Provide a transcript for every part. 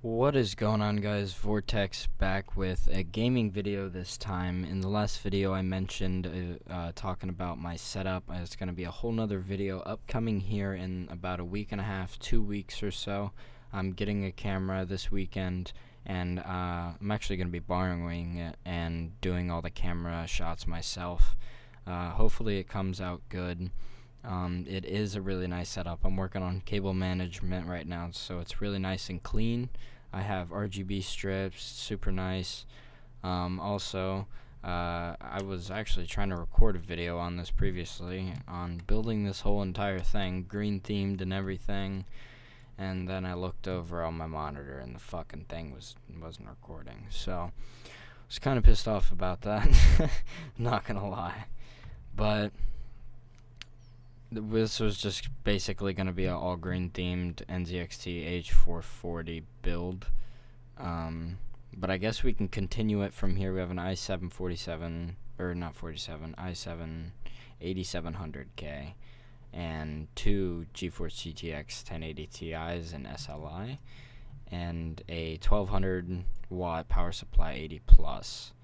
What is going on, guys? Vortex back with a gaming video this time. In the last video I mentioned talking about my setup. It's going to be a whole nother video upcoming here in about a week and a half, 2 weeks or so. I'm getting a camera this weekend, and I'm actually going to be borrowing it and doing all the camera shots myself. Hopefully it comes out good. It is a really nice setup. I'm working on cable management right now, so it's really nice and clean. I have RGB strips, super nice. Also, I was actually trying to record a video on this previously, on building this whole entire thing, green themed and everything, and then I looked over on my monitor and the fucking thing wasn't recording, so I was kind of pissed off about that. Not gonna lie, but this was just basically going to be an all green themed NZXT H440 build. But I guess we can continue it from here. We have an i7 i7 8700K and two GeForce GTX 1080 Ti's and SLI and a 1200 watt power supply 80 plus,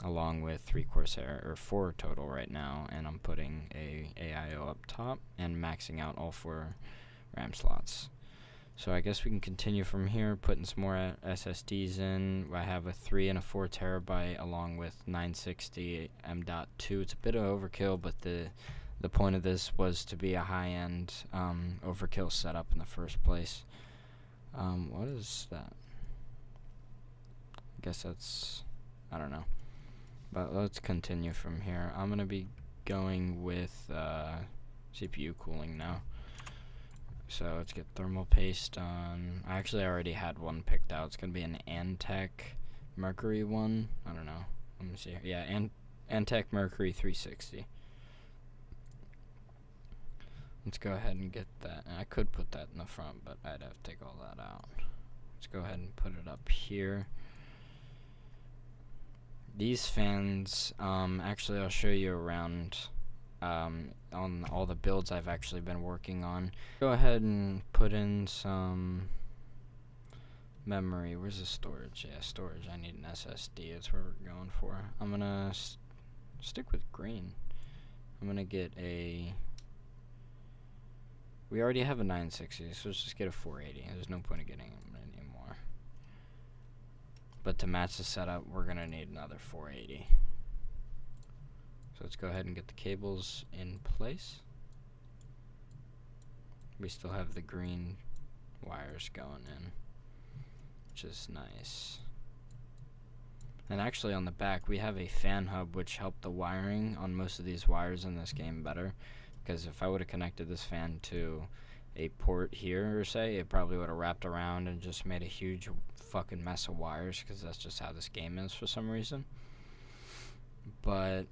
along with 3 Corsair, or 4 total right now, and I'm putting a AIO up top and maxing out all 4 RAM slots. So I guess we can continue from here, putting some more SSDs in. I have a 3 and a 4 terabyte along with 960 M.2. It's a bit of overkill, but the point of this was to be a high-end overkill setup in the first place. What is that? I guess that's, I don't know. But let's continue from here. I'm going to be going with CPU cooling now. So let's get thermal paste on. I actually already had one picked out. It's going to be an Antec Mercury one. I don't know. Let me see. Yeah, Antec Mercury 360. Let's go ahead and get that. And I could put that in the front, but I'd have to take all that out. Let's go ahead and put it up here. These fans, actually I'll show you around on all the builds I've actually been working on. Go ahead and put in some memory. Where's the storage? Yeah, storage. I need an SSD. That's where we're going for. I'm going to stick with green. I'm going to get a... We already have a 960, so let's just get a 480. There's no point in getting it anymore. But to match the setup, we're going to need another 480. So let's go ahead and get the cables in place. We still have the green wires going in, which is nice. And actually on the back, we have a fan hub, which helped the wiring on most of these wires in this game better. Because if I would have connected this fan to a port here, or say, it probably would have wrapped around and just made a huge fucking mess of wires, because that's just how this game is for some reason. But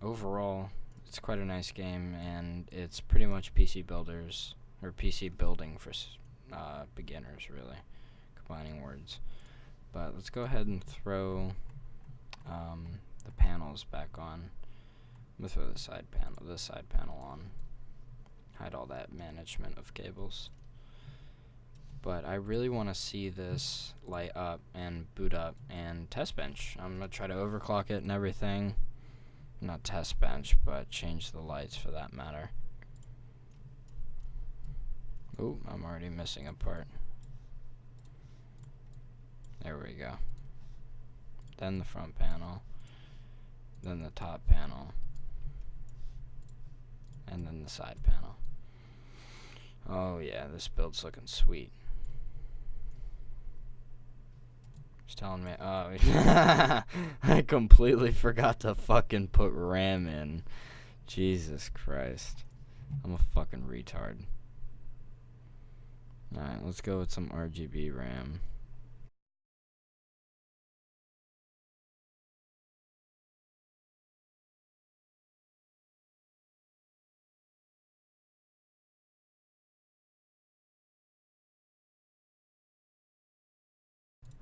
overall, it's quite a nice game, and it's pretty much PC builders, or PC building for beginners, really, combining words. But let's go ahead and throw the panels back on. I'm gonna throw this side panel on. Hide all that management of cables. But I really want to see this light up and boot up and test bench. I'm going to try to overclock it and everything. Not test bench, but change the lights for that matter. Oh, I'm already missing a part. There we go. Then the front panel. Then the top panel. And then the side panel. Oh yeah, this build's looking sweet. It's telling me, oh, I completely forgot to fucking put RAM in. Jesus Christ. I'm a fucking retard. Alright, let's go with some RGB RAM.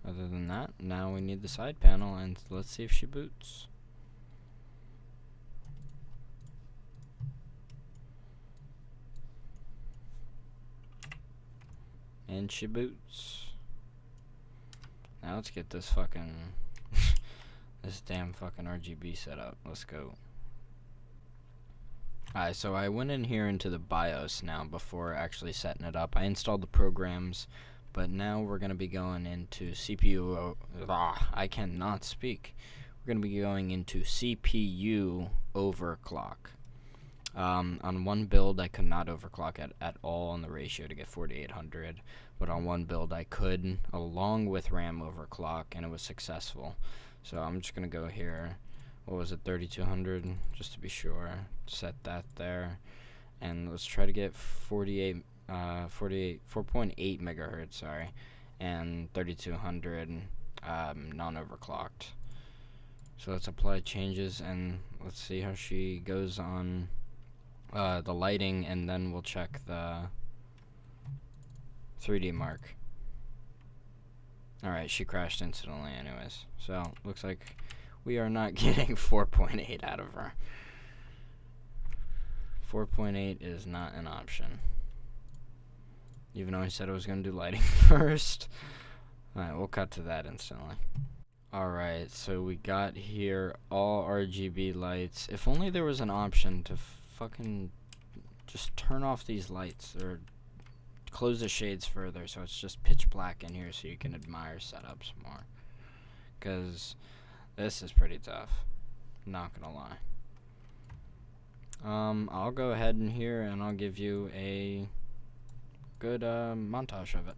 Other than that, now we need the side panel, and let's see if she boots. And she boots. Now let's get this fucking this damn fucking RGB set up. Let's go. Alright, so I went in here into the BIOS now before actually setting it up. I installed the programs, but now we're going to be going into CPU. I cannot speak. We're going to be going into CPU overclock. On one build, I could not overclock at all on the ratio to get 4800, but on one build I could, along with RAM overclock, and it was successful. So I'm just going to go here. What was it, 3200, just to be sure. Set that there, and let's try to get 4.8 megahertz, sorry, and 3200 non-overclocked. So let's apply changes, and let's see how she goes on the lighting, and then we'll check the 3D mark. Alright, she crashed instantly anyways, so looks like we are not getting 4.8 out of her. 4.8 is not an option, even though I said I was going to do lighting first. Alright, we'll cut to that instantly. Alright, so we got here all RGB lights. If only there was an option to fucking just turn off these lights, or close the shades further so it's just pitch black in here so you can admire setups more. Because this is pretty tough, not gonna lie. I'll go ahead in here and I'll give you a good montage of it.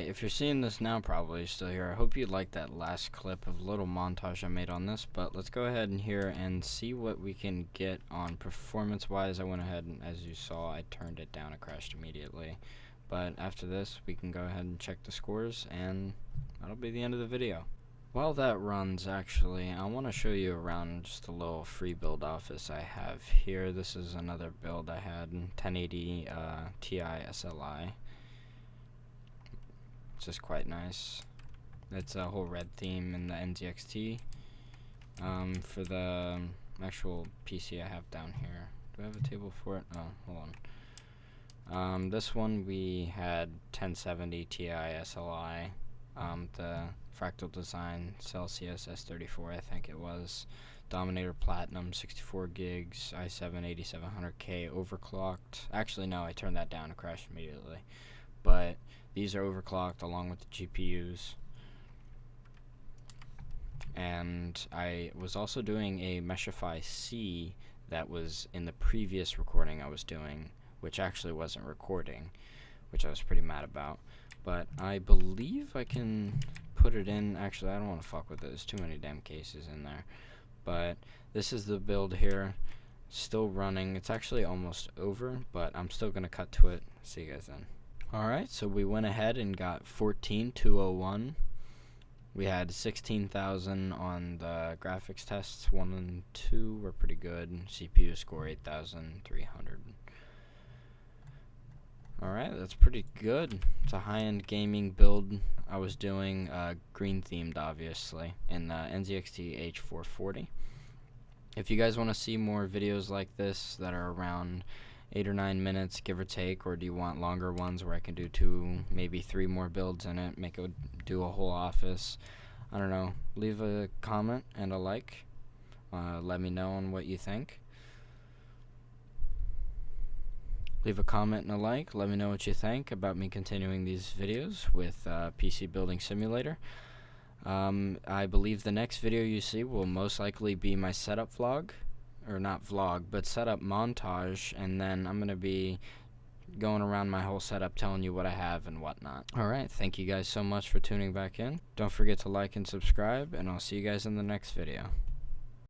If you're seeing this now, probably still here. I hope you liked that last clip of little montage I made on this, but let's go ahead and here and see what we can get on performance wise. I went ahead and, as you saw, I turned it down. It crashed immediately, but after this we can go ahead and check the scores, and that'll be the end of the video. While that runs, actually, I want to show you around just a little free build office I have here. This is another build I had, 1080 Ti SLI. It's just quite nice. It's a whole red theme in the NZXT. For the actual PC I have down here. Do I have a table for it? Oh, hold on. This one we had 1070 Ti SLI. The Fractal Design Celsius S34, I think it was. Dominator Platinum, 64 gigs, i7 8700K overclocked. Actually, no, I turned that down. It crashed immediately. But these are overclocked along with the GPUs. And I was also doing a Meshify C that was in the previous recording I was doing, which actually wasn't recording, which I was pretty mad about. But I believe I can put it in. Actually, I don't want to fuck with it. There's too many damn cases in there. But this is the build here. Still running. It's actually almost over, but I'm still going to cut to it. See you guys then. Alright, so we went ahead and got 14,201. We had 16,000 on the graphics tests. 1 and 2 were pretty good. CPU score 8,300. Alright, that's pretty good. It's a high-end gaming build I was doing, green themed obviously, in the NZXT H440. If you guys want to see more videos like this that are around 8 or 9 minutes, give or take, or do you want longer ones where I can do 2, maybe 3 more builds in it, do a whole office? I don't know. Leave a comment and a like. Let me know on what you think. Leave a comment and a like. Let me know what you think about me continuing these videos with PC Building Simulator. I believe the next video you see will most likely be my setup vlog, or not vlog, but setup montage, and then I'm going to be going around my whole setup telling you what I have and whatnot. Alright, thank you guys so much for tuning back in. Don't forget to like and subscribe, and I'll see you guys in the next video.